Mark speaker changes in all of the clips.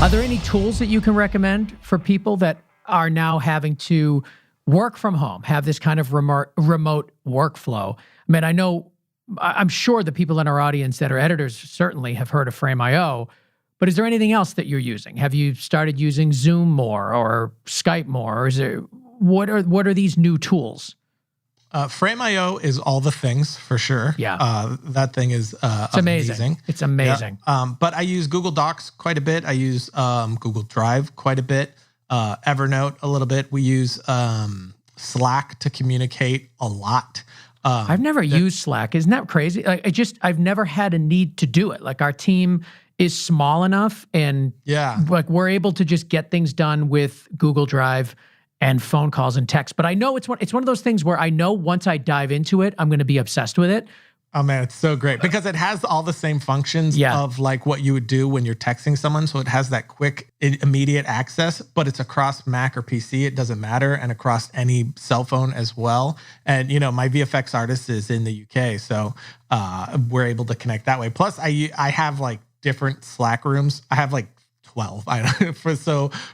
Speaker 1: Are there any tools that you can recommend for people that are now having to work from home, have this kind of remote workflow? I mean, I'm sure the people in our audience that are editors certainly have heard of Frame.io, but is there anything else that you're using? Have you started using Zoom more or Skype more? Or what are these new tools?
Speaker 2: Frame.io is all the things for sure.
Speaker 1: Yeah.
Speaker 2: That thing is
Speaker 1: it's amazing. It's amazing.
Speaker 2: Yeah. But I use Google Docs quite a bit. I use Google Drive quite a bit. Evernote a little bit. We use Slack to communicate a lot.
Speaker 1: I've never used Slack. Isn't that crazy? Like, I've never had a need to do it. Like, our team is small enough, and like we're able to just get things done with Google Drive and phone calls and text. But I know it's one of those things where I know once I dive into it, I'm going to be obsessed with it.
Speaker 2: Oh man, it's so great because it has all the same functions of like what you would do when you're texting someone. So it has that quick, immediate access, but it's across Mac or PC. It doesn't matter, and across any cell phone as well. And you know, my VFX artist is in the UK, so we're able to connect that way. Plus, I have like different Slack rooms. I have like 12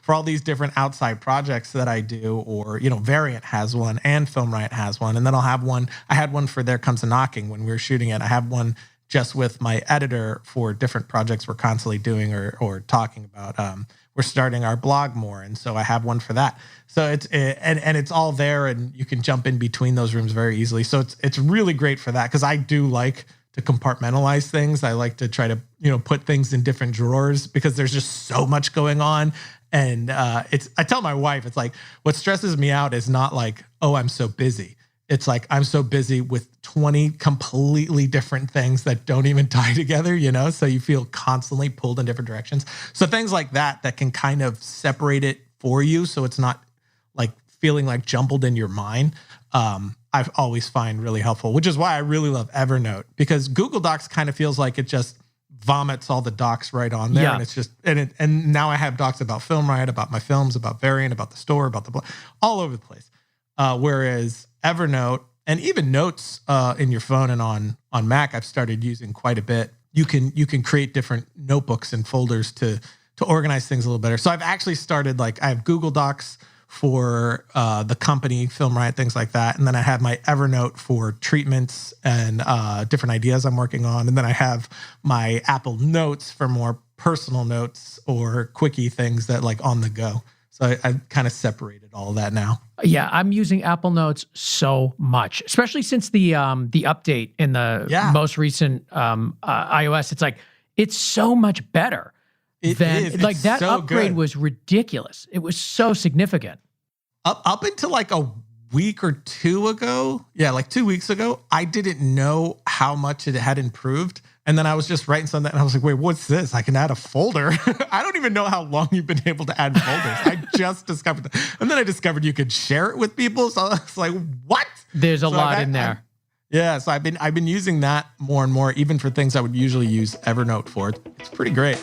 Speaker 2: for all these different outside projects that I do, or you know, Variant has one and Film Riot has one, and then I'll have one. I had one for There Comes a Knocking when we were shooting it. I have one just with my editor for different projects we're constantly doing or talking about. We're starting our blog more, and so I have one for that. So it's it's all there, and you can jump in between those rooms very easily. So it's really great for that, because I do like to compartmentalize things. I like to try to, you know, put things in different drawers because there's just so much going on. And I tell my wife, it's like, what stresses me out is not like, oh, I'm so busy. It's like, I'm so busy with 20 completely different things that don't even tie together, you know? So you feel constantly pulled in different directions. So things like that can kind of separate it for you, so it's not like feeling like jumbled in your mind. I've always find really helpful, which is why I really love Evernote, because Google Docs kind of feels like it just vomits all the docs right on there. And it's just, and now I have docs about Film Riot, about my films, about Variant, about the store, about the blog, all over the place. Whereas Evernote and even notes in your phone and on Mac, I've started using quite a bit. You can create different notebooks and folders to organize things a little better. So I've actually started, like, I have Google Docs for the company, Film Riot, things like that. And then I have my Evernote for treatments and different ideas I'm working on. And then I have my Apple Notes for more personal notes or quickie things that like on the go. So I've kind of separated all of that now.
Speaker 1: Yeah, I'm using Apple Notes so much, especially since the update in the most recent iOS. It's like, it's so much better. That upgrade was ridiculous. It was so significant.
Speaker 2: Up until like a week or two ago, like 2 weeks ago, I didn't know how much it had improved. And then I was just writing something and I was like, wait, what's this? I can add a folder. I don't even know how long you've been able to add folders. I just discovered that. And then I discovered you could share it with people. So I was like, what?
Speaker 1: There's a lot in there.
Speaker 2: So I've been using that more and more, even for things I would usually use Evernote for. It's pretty great.